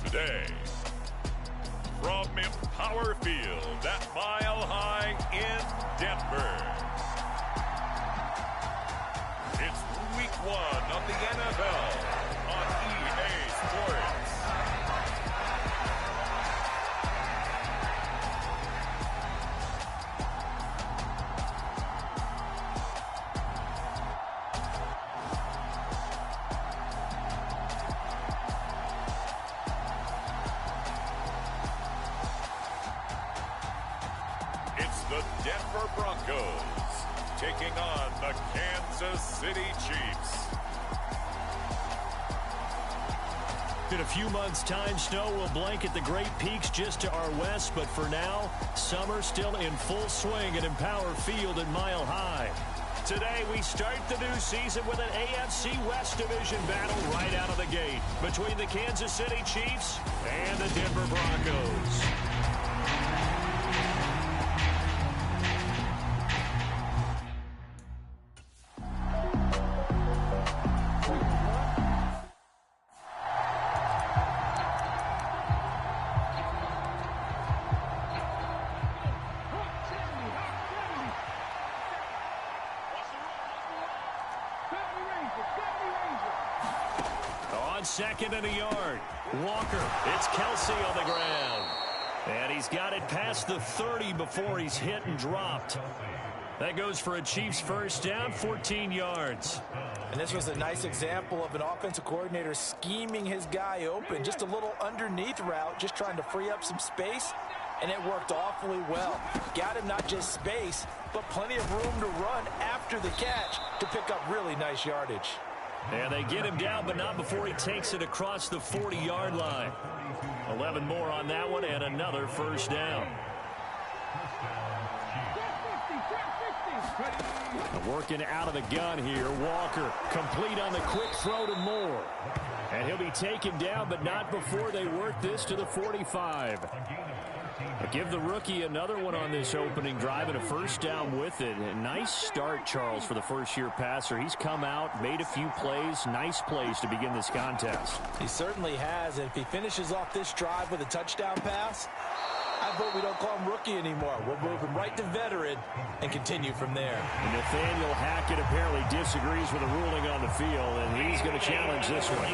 today. From Empower Field at Mile High in Denver. It's week 1 of the NFL on EA Sports. It's the Denver Broncos taking on the Kansas City Chiefs. In a few months' time, snow will blanket the Great Peaks just to our west, but for now, summer still in full swing at Empower Field at Mile High. Today, we start the new season with an AFC West Division battle right out of the gate between the Kansas City Chiefs and the Denver Broncos. On second and a yard, Walker. It's Kelsey on the ground. And he's got it past the 30 before he's hit and dropped. That goes for a Chiefs first down, 14 yards. And this was a nice example of an offensive coordinator scheming his guy open. Just a little underneath route, just trying to free up some space. And it worked awfully well. Got him not just space, but plenty of room to run after the catch to pick up really nice yardage. And they get him down, but not before he takes it across the 40-yard line. 11 more on that one, and another first down. Working out of the gun here, Walker. Complete on the quick throw to Moore. And he'll be taken down, but not before they work this to the 45. Give the rookie another one on this opening drive and a first down with it. A nice start, Charles, for the first-year passer. He's come out, made a few plays, nice plays to begin this contest. He certainly has, and if he finishes off this drive with a touchdown pass, I vote we don't call him rookie anymore. We'll move him right to veteran and continue from there. And Nathaniel Hackett apparently disagrees with the ruling on the field, and he's going to challenge this one.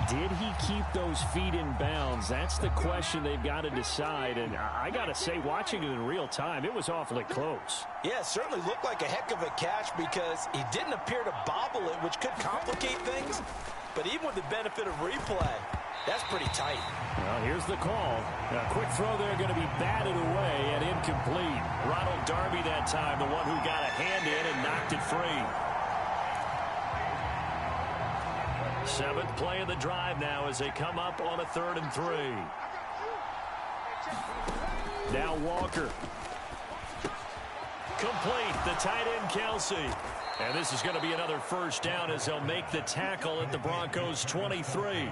Did he keep those feet in bounds? That's the question they've got to decide. And I got to say, watching it in real time, it was awfully close. Yeah, it certainly looked like a heck of a catch because he didn't appear to bobble it, which could complicate things. But even with the benefit of replay, that's pretty tight. Well, here's the call. A quick throw there going to be batted away and incomplete. Ronald Darby that time, the one who got a hand in and knocked it free. 7th play of the drive now as they come up on a 3rd and 3. Now Walker. Complete, the tight end Kelsey. And this is going to be another first down as they'll make the tackle at the Broncos 23.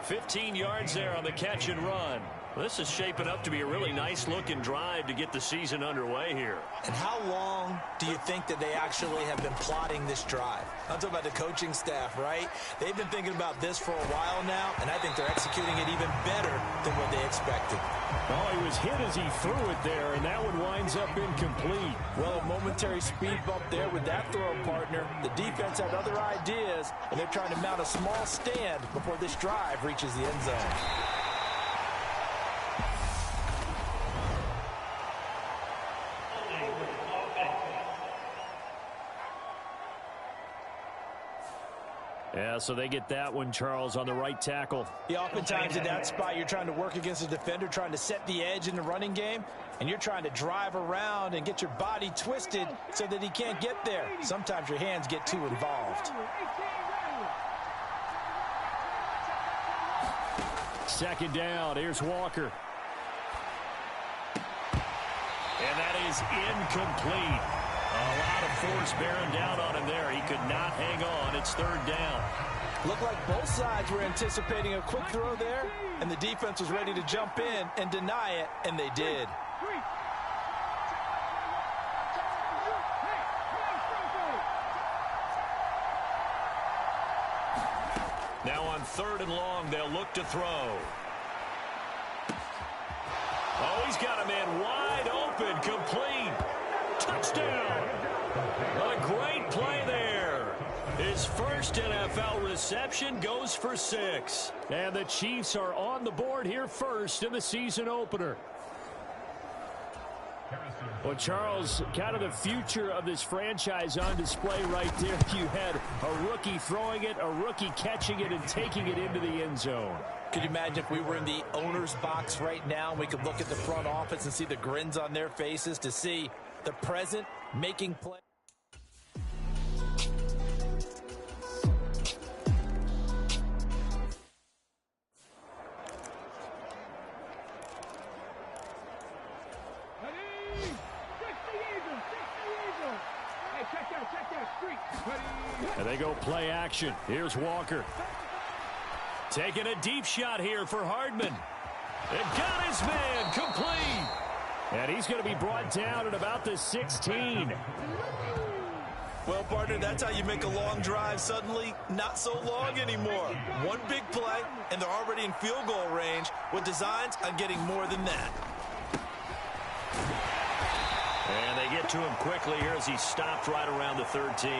15 yards there on the catch and run. This is shaping up to be a really nice-looking drive to get the season underway here. And how long do you think that they actually have been plotting this drive? I'm talking about the coaching staff, right? They've been thinking about this for a while now, and I think they're executing it even better than what they expected. Oh, he was hit as he threw it there, and that one winds up incomplete. Well, a momentary speed bump there with that throw partner. The defense had other ideas, and they're trying to mount a small stand before this drive reaches the end zone. Yeah, so they get that one, Charles, on the right tackle. Yeah, oftentimes in that spot, you're trying to work against a defender, trying to set the edge in the running game, and you're trying to drive around and get your body twisted so that he can't get there. Sometimes your hands get too involved. 2nd down. Here's Walker. And that is incomplete. A lot of force bearing down on him there. He could not hang on. It's 3rd down. Looked like both sides were anticipating a quick throw there, and the defense was ready to jump in and deny it, and they did. Now on 3rd and long, they'll look to throw. Oh, he's got a man wide open, complete. Touchdown. A great play there. His first NFL reception goes for 6. And the Chiefs are on the board here first in the season opener. Well, Charles, kind of the future of this franchise on display right there. You had a rookie throwing it, a rookie catching it, and taking it into the end zone. Could you imagine if we were in the owner's box right now, we could look at the front office and see the grins on their faces to see the present making play. And they go play action. Here's Walker. Taking a deep shot here for Hardman. And got his man complete. And he's going to be brought down at about the 16. Well, partner, that's how you make a long drive suddenly not so long anymore. One big play, and they're already in field goal range with designs on getting more than that. And they get to him quickly here as he stopped right around the 13.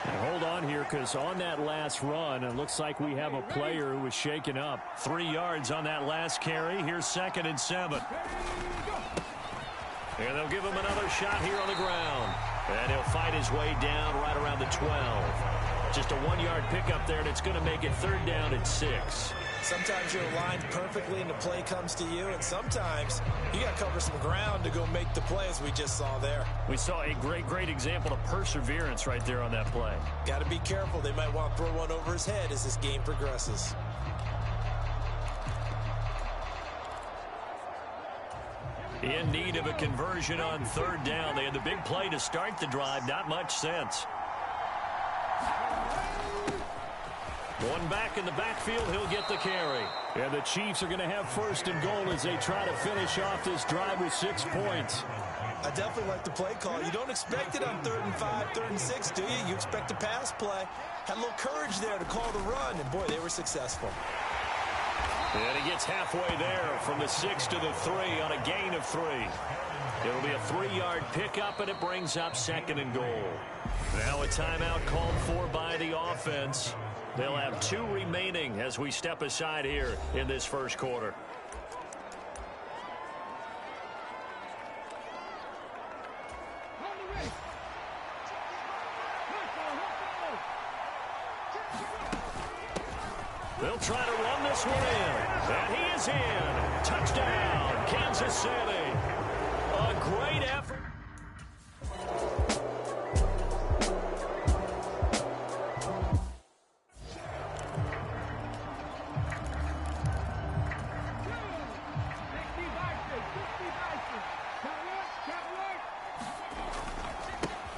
And hold on here, because on that last run, it looks like we have a player who was shaken up. 3 yards on that last carry. Here's 2nd and 7. And they'll give him another shot here on the ground. And he'll fight his way down right around the 12. Just a 1-yard pickup there, and it's going to make it 3rd down at 6. Sometimes you're aligned perfectly and the play comes to you, and sometimes you got to cover some ground to go make the play, as we just saw there. We saw a great example of perseverance right there on that play. Got to be careful. They might want to throw one over his head as this game progresses. In need of a conversion on 3rd down. They had the big play to start the drive. Not much sense. One back in the backfield, he'll get the carry. And the Chiefs are going to have 1st and goal as they try to finish off this drive with 6 points. I definitely like the play call. You don't expect it on 3rd and 5, 3rd and 6, do you? You expect a pass play. Had a little courage there to call the run, and boy, they were successful. And he gets halfway there from the 6 to the 3 on a gain of 3. It'll be a 3-yard pickup, and it brings up 2nd and goal. Now a timeout called for by the offense. They'll have 2 remaining as we step aside here in this first quarter. They'll try to run this one in. And he is in. Touchdown, Kansas City. A great effort.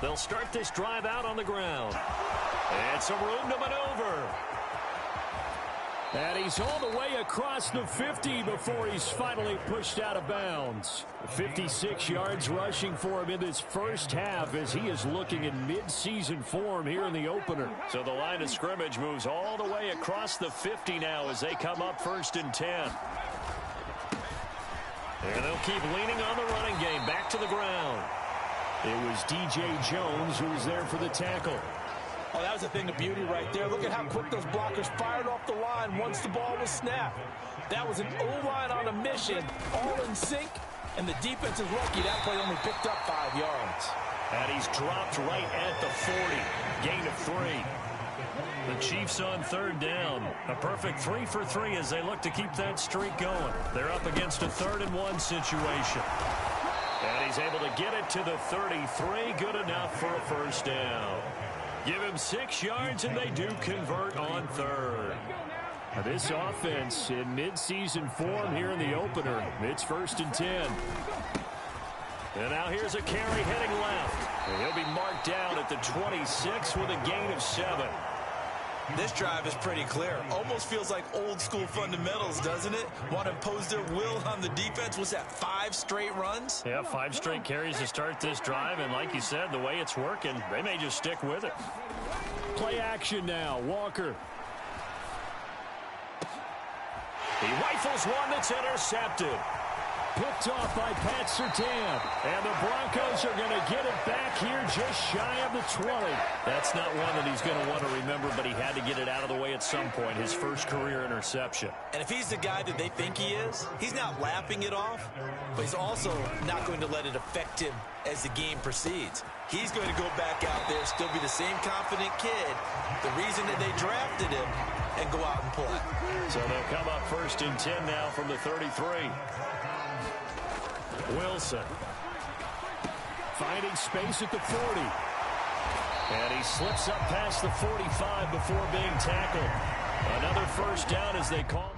They'll start this drive out on the ground. And some room to maneuver. And he's all the way across the 50 before he's finally pushed out of bounds. 56 yards rushing for him in this first half as he is looking in mid-season form here in the opener. So the line of scrimmage moves all the way across the 50 now as they come up 1st and 10. And they'll keep leaning on the running game. Back to the ground. It was D.J. Jones who was there for the tackle. Oh, that was a thing of beauty right there. Look at how quick those blockers fired off the line once the ball was snapped. That was an O-line on a mission, all in sync, and the defense is lucky that play only picked up 5 yards. And he's dropped right at the 40. Gain of 3. The Chiefs on 3rd down. A perfect 3 for 3 as they look to keep that streak going. They're up against a 3rd and 1 situation. And he's able to get it to the 33. Good enough for a 1st down. Give him 6 yards, and they do convert on 3rd. Now this offense in mid-season form here in the opener. It's 1st and 10. And now here's a carry heading left. And he'll be marked down at the 26 with a gain of 7. This drive is pretty clear. Almost feels like old school fundamentals, doesn't it? Want to impose their will on the defense. Was that 5 straight runs? Yeah, 5 straight carries to start this drive. And like you said, the way it's working, they may just stick with it. Play action now. Walker. He rifles one that's intercepted. Picked off by Pat Surtain. And the Broncos are going to get it back here just shy of the 20. That's not one that he's going to want to remember, but he had to get it out of the way at some point, his first career interception. And if he's the guy that they think he is, he's not lapping it off, but he's also not going to let it affect him as the game proceeds. He's going to go back out there, still be the same confident kid, the reason that they drafted him, and go out and play. So they'll come up 1st and 10 now from the 33. Wilson finding space at the 40. And he slips up past the 45 before being tackled. Another first down as they call.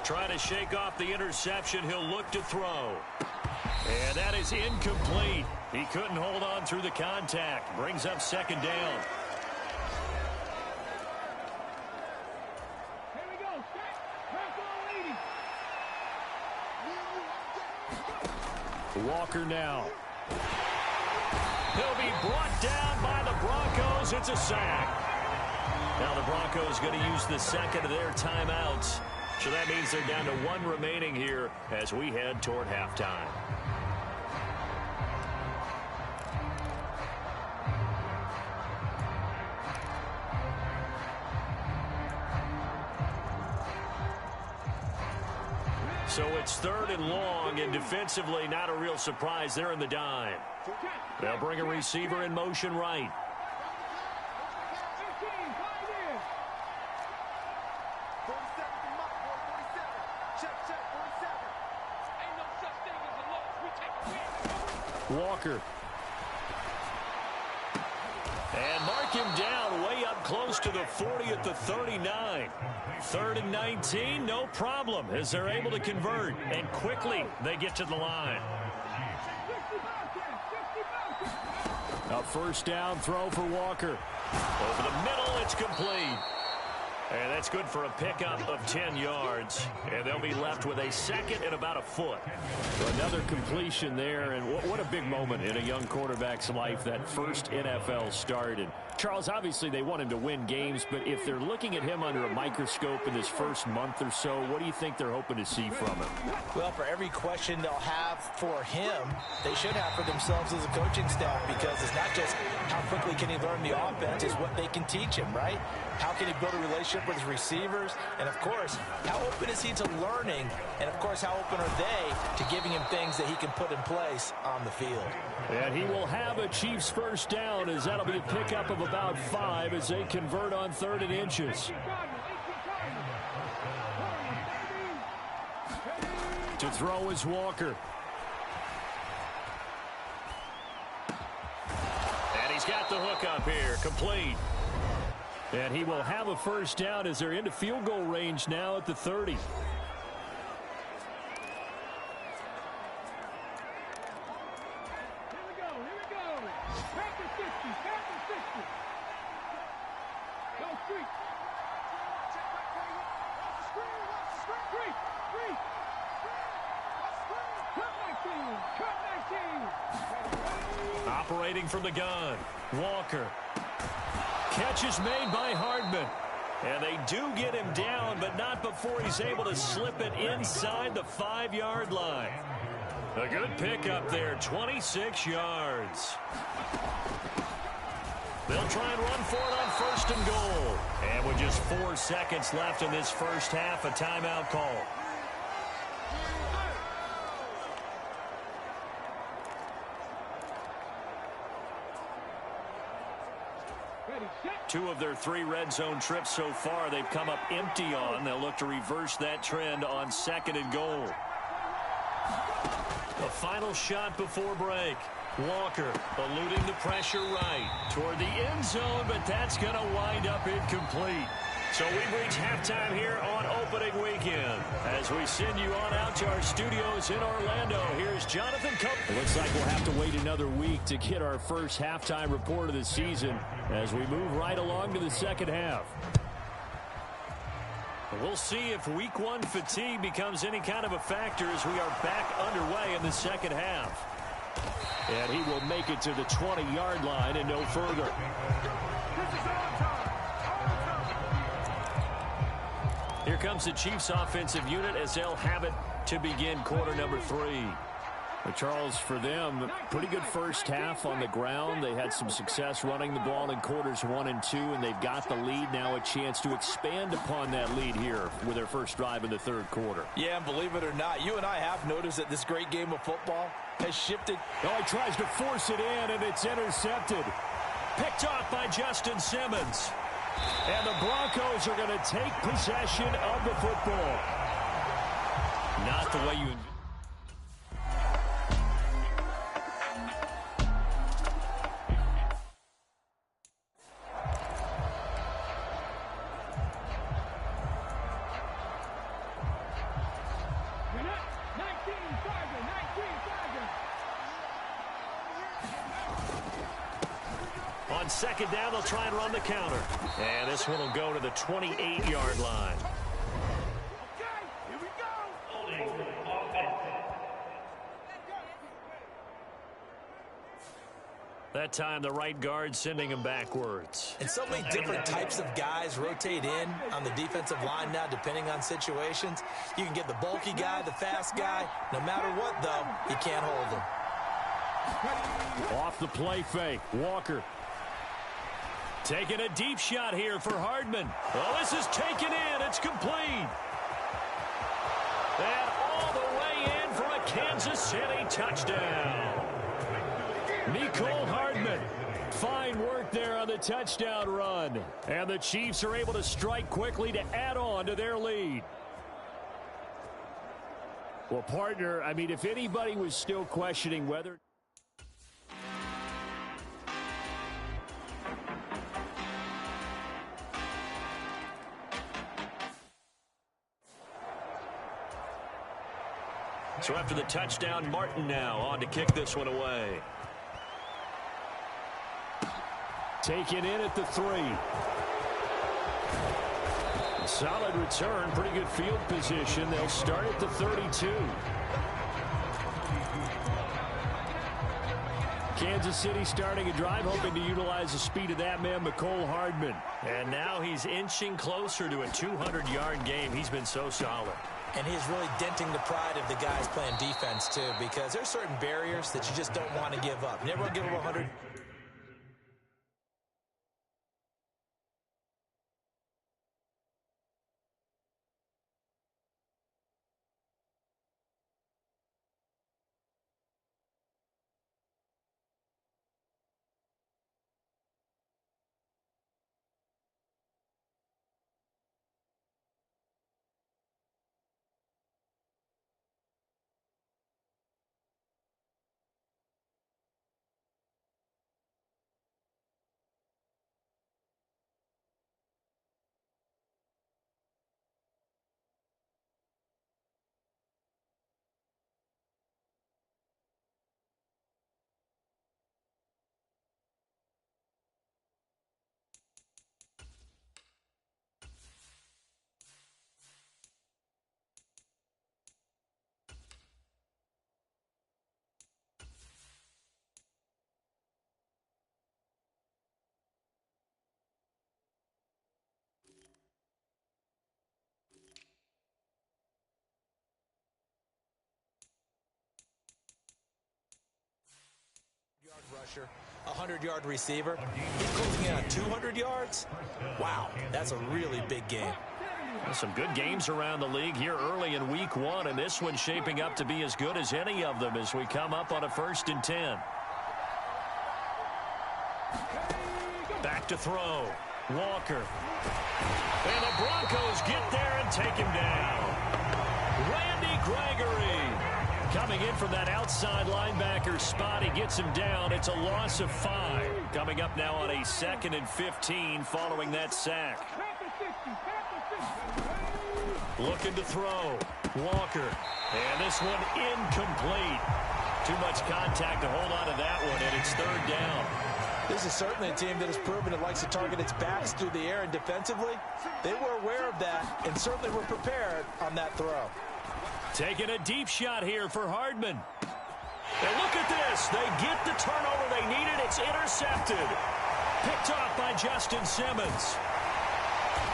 Trying to shake off the interception. He'll look to throw. And that is incomplete. He couldn't hold on through the contact. Brings up 2nd down. Here we go. Walker now. He'll be brought down by the Broncos. It's a sack. Now the Broncos going to use the second of their timeouts. So that means they're down to 1 remaining here as we head toward halftime. So it's 3rd and long, and defensively not a real surprise. They're in the dime. They'll bring a receiver in motion right. Walker. And mark him down way up close to the 40 at the 39. 3rd and 19, no problem, as they're able to convert. And quickly, they get to the line. A first down throw for Walker. Over the middle, it's complete. And that's good for a pickup of 10 yards. And they'll be left with a second and about a foot. Another completion there. And what a big moment in a young quarterback's life, that first NFL start. And Charles, obviously they want him to win games, but if they're looking at him under a microscope in this first month or so, what do you think they're hoping to see from him? Well, for every question they'll have for him, they should have for themselves as a coaching staff, because it's not just how quickly can he learn the offense, it's what they can teach him, right? How can he build a relationship with his receivers? And, of course, how open is he to learning? And, of course, how open are they to giving him things that he can put in place on the field? And he will have a Chiefs first down, as that'll be a pickup of about 5 as they convert on 3rd and inches. To throw is Walker. And he's got the hook up here, complete. And he will have a first down as they're into field goal range now at the 30. Operating from the gun, Walker. Catch is made by Hardman. And they do get him down, but not before he's able to slip it inside the 5-yard line. A good pickup there, 26 yards. They'll try and run for it on 1st and goal. And with just 4 seconds left in this first half, a timeout call. Two of their 3 red zone trips so far, they've come up empty on. They'll look to reverse that trend on 2nd and goal. The final shot before break. Walker eluding the pressure right toward the end zone, but that's going to wind up incomplete. So So we've reached halftime here on opening weekend. As we send you on out to our studios in Orlando, here's Jonathan Cope. It looks like we'll have to wait another week to get our first halftime report of the season as we move right along to the second half. We'll see if week one fatigue becomes any kind of a factor as we are back underway in the second half. And he will make it to the 20-yard line and no further. Here comes the Chiefs offensive unit as they'll have it to begin quarter number 3. But Charles, for them, pretty good first half on the ground. They had some success running the ball in quarters 1 and 2, and they've got the lead now, a chance to expand upon that lead here with their first drive in the third quarter. Yeah, and believe it or not, you and I have noticed that this great game of football has shifted. Oh, he tries to force it in, and it's intercepted. Picked off by Justin Simmons. And the Broncos are going to take possession of the football. Not the way you... On second down, they'll try and run the counter. And this one will go to the 28-yard line. Okay, here we go. That time, the right guard sending him backwards. And so many different types of guys rotate in on the defensive line now, depending on situations. You can get the bulky guy, the fast guy. No matter what, though, you can't hold him. Off the play fake, Walker. Taking a deep shot here for Hardman. Oh, this is taken in. It's complete. And all the way in for a Kansas City touchdown. Mecole Hardman. Fine work there on the touchdown run. And the Chiefs are able to strike quickly to add on to their lead. Well, partner, I mean, if anybody was still questioning whether... So after the touchdown, Martin now on to kick this one away. Taken in at the 3. Solid return, pretty good field position. They'll start at the 32. Kansas City starting a drive, hoping to utilize the speed of that man, Mecole Hardman. And now he's inching closer to a 200-yard game. He's been so solid. And he's really denting the pride of the guys playing defense, too, because there's certain barriers that you just don't want to give up. Never give up 100. Rusher, a 100-yard receiver. He's closing in on 200 yards. Wow, that's a really big game. Well, some good games around the league here early in week 1, and this one's shaping up to be as good as any of them as we come up on a 1st and 10. Back to throw. Walker. And the Broncos get there and take him down. Randy Gregory. Coming in from that outside linebacker spot, he gets him down. It's a loss of 5. Coming up now on a 2nd and 15 following that sack. Looking to throw. Walker. And this one incomplete. Too much contact to hold on to that one, and it's third down. This is certainly a team that has proven it likes to target its backs through the air, and defensively, they were aware of that and certainly were prepared on that throw. Taking a deep shot here for Hardman. And look at this. They get the turnover they needed. It's intercepted. Picked off by Justin Simmons.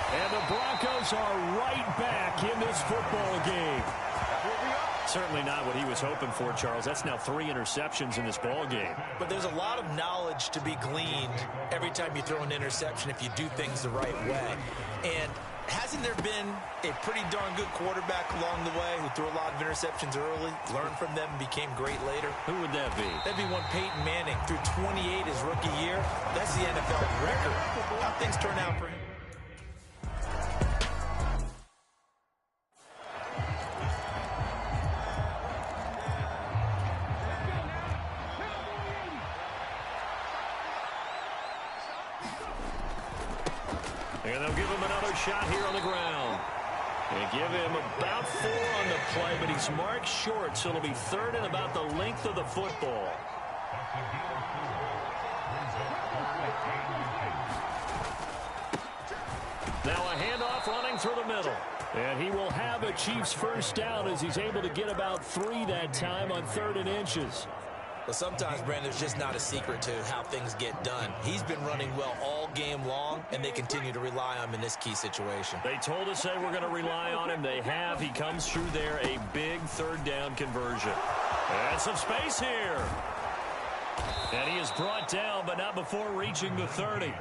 And the Broncos are right back in this football game. Certainly not what he was hoping for, Charles. That's now 3 interceptions in this ball game. But there's a lot of knowledge to be gleaned every time you throw an interception if you do things the right way. And hasn't there been a pretty darn good quarterback along the way who threw a lot of interceptions early, learned from them, and became great later? Who would that be? That'd be one Peyton Manning, threw 28 his rookie year. That's the NFL record. How things turn out for him. And they'll give him another shot here on the ground. And give him about 4 on the play, but he's marked short, so it'll be third and about the length of the football. Now a handoff running through the middle. And he will have a Chiefs first down as he's able to get about 3 that time on 3rd and inches. But sometimes, Brandon, there's just not a secret to how things get done. He's been running well all game long, and they continue to rely on him in this key situation. They told us they were going to rely on him. They have. He comes through there, a big 3rd down conversion. And some space here. And he is brought down, but not before reaching the 30.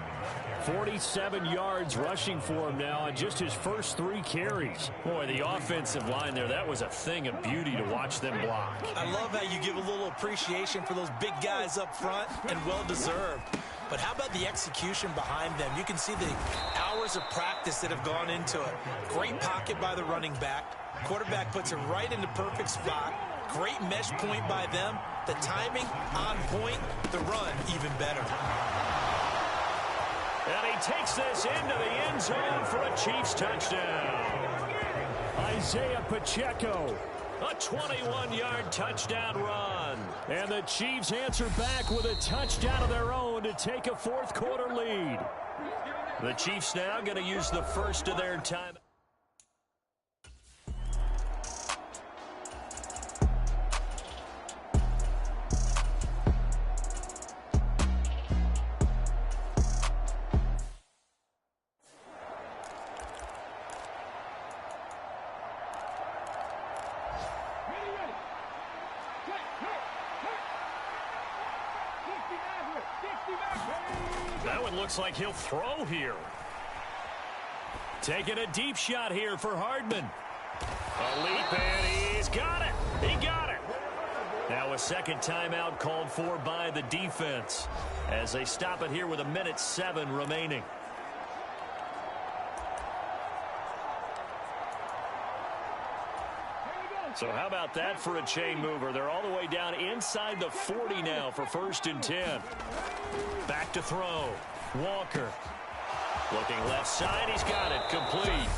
47 yards rushing for him now on just his first 3 carries. Boy, the offensive line there, that was a thing of beauty to watch them block. I love how you give a little appreciation for those big guys up front, and well-deserved. But how about the execution behind them? You can see the hours of practice that have gone into it. Great pocket by the running back. Quarterback puts it right in the perfect spot. Great mesh point by them. The timing on point. The run even better. And he takes this into the end zone for a Chiefs touchdown. Isaiah Pacheco, a 21-yard touchdown run. And the Chiefs answer back with a touchdown of their own to take a 4th quarter lead. The Chiefs now going to use the first of their time. That one looks like he'll throw here. Taking a deep shot here for Hardman. A leap, and he's got it. He got it. Now a second timeout called for by the defense as they stop it here with 1:07 remaining. So how about that for a chain mover? They're all the way down inside the 40 now for 1st and 10. Back to throw. Walker. Looking left side. He's got it. Complete.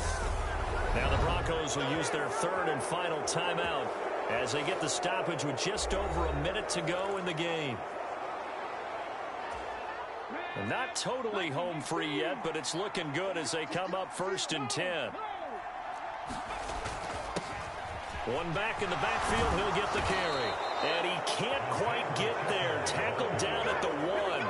Now the Broncos will use their 3rd and final timeout as they get the stoppage with just over a minute to go in the game. And not totally home free yet, but it's looking good as they come up 1st and 10. One back in the backfield, he'll get the carry. And he can't quite get there. Tackled down at the 1.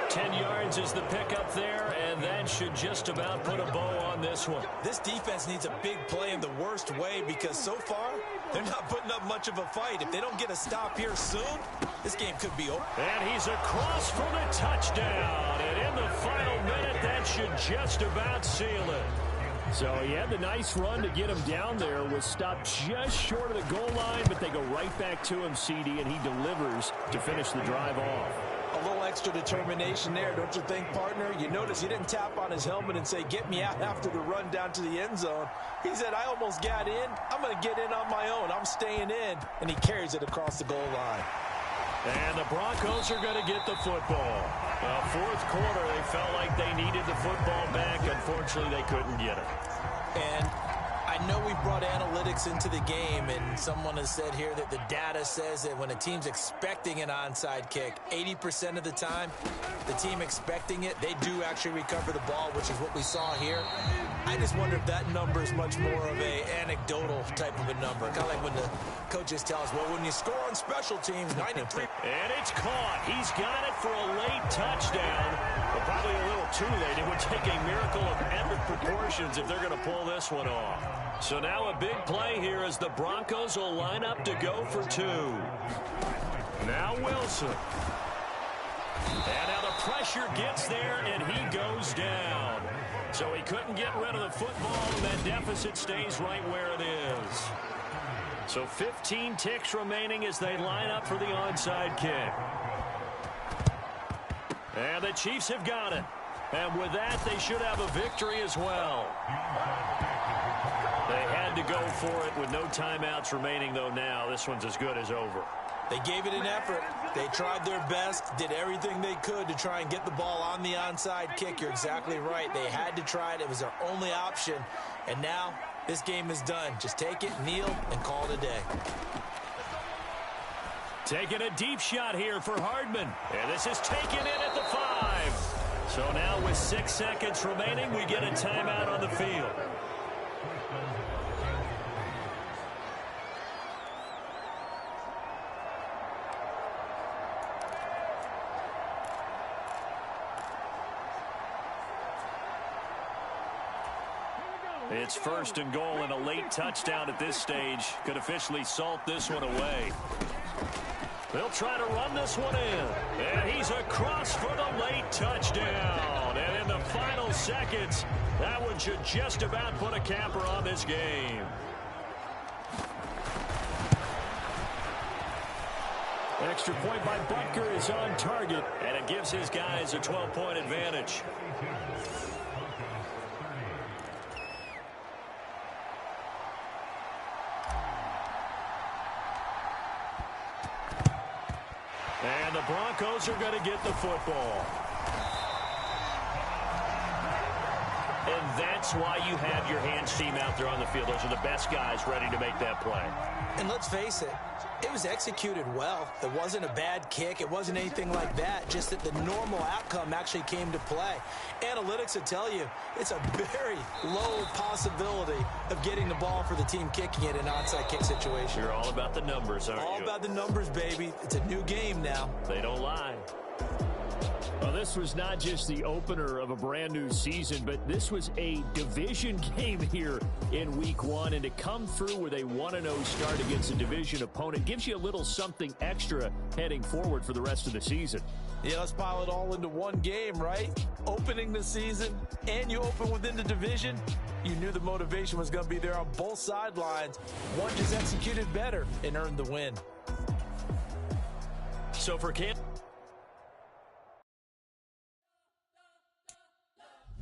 10 yards is the pickup there, and that should just about put a bow on this one. This defense needs a big play in the worst way because so far, they're not putting up much of a fight. If they don't get a stop here soon, this game could be over. And he's across for the touchdown. And in the final minute, that should just about seal it. So he had the nice run to get him down there, was stopped just short of the goal line, but they go right back to him, CD, and he delivers to finish the drive off. A little extra determination there, don't you think, partner? You notice he didn't tap on his helmet and say, get me out after the run down to the end zone. He said, I almost got in. I'm going to get in on my own. I'm staying in. And he carries it across the goal line. And the Broncos are going to get the football. Well, 4th quarter, they felt like they needed the football back. Unfortunately, they couldn't get it. And I I know we brought analytics into the game, and someone has said here that the data says that when a team's expecting an onside kick, 80% of the time, the team expecting it, they do actually recover the ball, which is what we saw here. I just wonder if that number is much more of a anecdotal type of a number. Kind of like when the coaches tell us, well, when you score on special teams, 93. And it's caught. He's got it for a late touchdown, but probably a little too late. It would take a miracle of epic proportions if they're going to pull this one off. So now a big play here as the Broncos will line up to go for two. Now Wilson. And now the pressure gets there, and he goes down. So he couldn't get rid of the football, and that deficit stays right where it is. So 15 ticks remaining as they line up for the onside kick. And the Chiefs have got it. And with that, they should have a victory as well. They had to go for it with no timeouts remaining, though now this one's as good as over. They gave it an effort. They tried their best, did everything they could to try and get the ball on the onside kick. You're exactly right. They had to try it. It was their only option. And now this game is done. Just take it, kneel, and call it a day. Taking a deep shot here for Hardman. And this is taken in at the 5. So now with 6 seconds remaining, we get a timeout on the field. It's 1st and goal, and a late touchdown at this stage could officially salt this one away. They'll try to run this one in. And he's across for the late touchdown. And in the final seconds, that one should just about put a capper on this game. Extra point by Butker is on target, and it gives his guys a 12-point advantage. And the Broncos are going to get the football. And that's why you have your hands team out there on the field. Those are the best guys ready to make that play. And let's face it, it was executed well. It wasn't a bad kick. It wasn't anything like that. Just that the normal outcome actually came to play. Analytics will tell you it's a very low possibility of getting the ball for the team kicking it in an onside kick situation. You're all about the numbers, aren't you? All about the numbers, baby. It's a new game now. They don't lie. Well, this was not just the opener of a brand new season, but this was a division game here in week 1. And to come through with a 1-0 start against a division opponent gives you a little something extra heading forward for the rest of the season. Yeah, let's pile it all into one game, right? Opening the season, and you open within the division. You knew the motivation was going to be there on both sidelines. One just executed better and earned the win. So for Cam...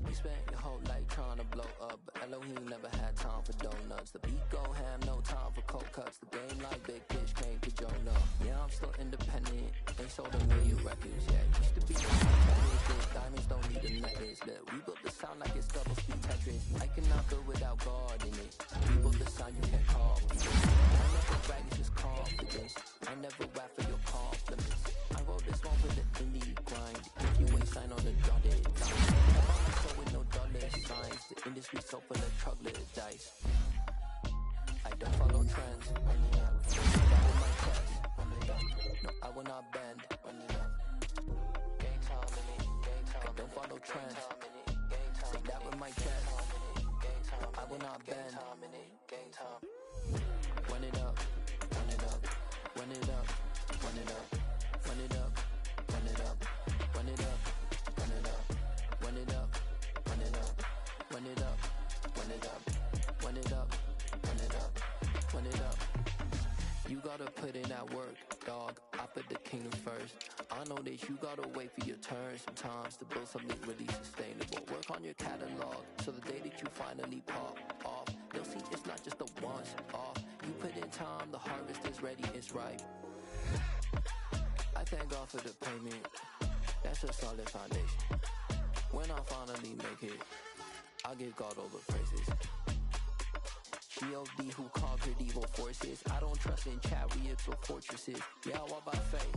You spent your whole life trying to blow up, but Elohim never had time for donuts. The beat go ham, no time for cold cuts. The game like big fish came to Jonah. Yeah, I'm still independent. They sold a million records, yeah. Used to be diamonds don't need a necklace. Look, we built the sound like it's double speed Tetris. I cannot go without God in it. We built the sound you can't copy. I never brag, it's just confidence. I never rap for your compliments. I wrote this one for the indie grind. If you ain't sign on the dotted line. With no dollar signs, the industry so full of chocolate dice. I don't follow trends. No, I will not bend. I don't follow trends. Say that with my chest. I will not bend. Run it up, run it up, run it up, run it up, run it up, run it up, run it up, run it up, run it up. Run it up, run it up, run it up, run it up, run it up, run it up. You gotta put in that work, dog. I put the kingdom first. I know that you gotta wait for your turn sometimes to build something really sustainable. Work on your catalog, so the day that you finally pop off, you'll see it's not just a once off. You put in time, the harvest is ready, it's ripe. I thank God for the payment. That's a solid foundation. When I finally make it, I give God all the praises. G.O.D. who conquered evil forces. I don't trust in chariots or fortresses. Yeah, I walk by faith.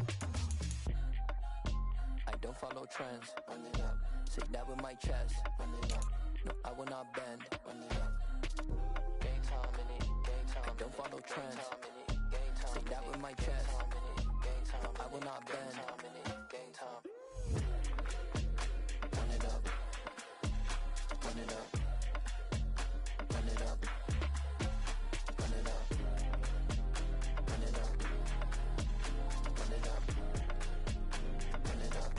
I don't follow trends. Run it up. Say that with my chest. Run it up. No, I will not bend. Run it up. Game time in it. Game time. I don't follow trends. Say that with my chest. No, I will not bend. Game time. Run it up. Run it up. Run it up. Run it up. Run it up. Run it up. Run it up.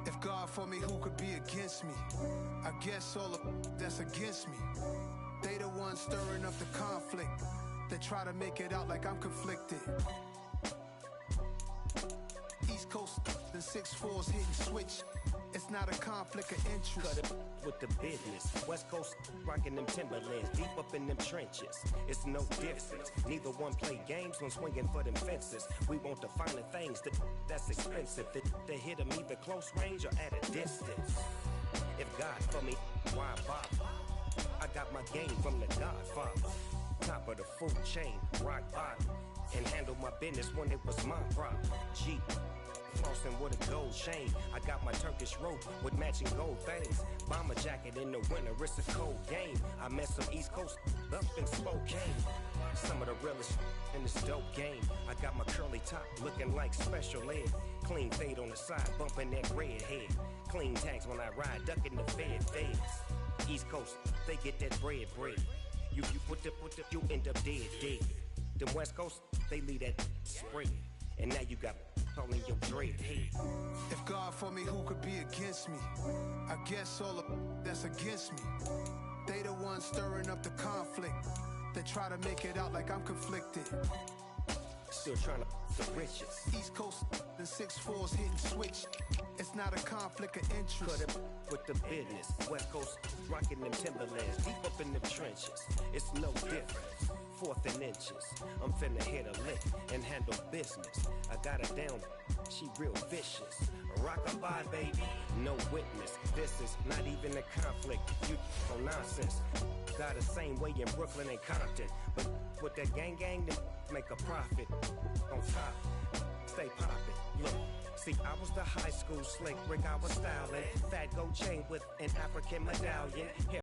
If God for me, who could be against me? I guess all of that's against me. They the ones stirring up the conflict. They try to make it out like I'm conflicted. East Coast and 6'4's hitting switch. It's not a conflict of interest. Cut it with the business. West Coast rocking them Timberlands, deep up in them trenches. It's no difference. Neither one play games when swinging for them fences. We want the finer things that's expensive. They hit them either close range or at a distance. If God for me, why bother? I got my game from the Godfather. Top of the food chain, rock bottom. And handle my business when it was my problem. G. Flossing with a gold chain. I got my Turkish rope with matching gold things. Bomber jacket in the winter, it's a cold game. I met some East Coast up in Spokane. Some of the realest in this dope game. I got my curly top looking like special ed. Clean fade on the side, bumping that red head. Clean tags when I ride, ducking the feds. East Coast, they get that bread. You put the, you end up dead. Them West Coast, they leave that spread. And now you got calling your dread head. If God for me, who could be against me? I guess all of that's against me. They the ones stirring up the conflict. They try to make it out like I'm conflicted. Still trying to the riches. East Coast and 6'4's hitting switch. It's not a conflict of interest. Cut it with the business. West Coast rocking them Timberlands, deep up in them trenches. It's no difference. Fourth and inches. I'm finna hit a lick and handle business. I got her down, she real vicious. Rock-a-bye, baby, no witness. This is not even a conflict. You on nonsense. Got the same way in Brooklyn and Compton. But with that gang, then make a profit. On top, stay poppin'. Look, see, I was the high school slick Rick, I was styling. Fat gold chain with an African medallion.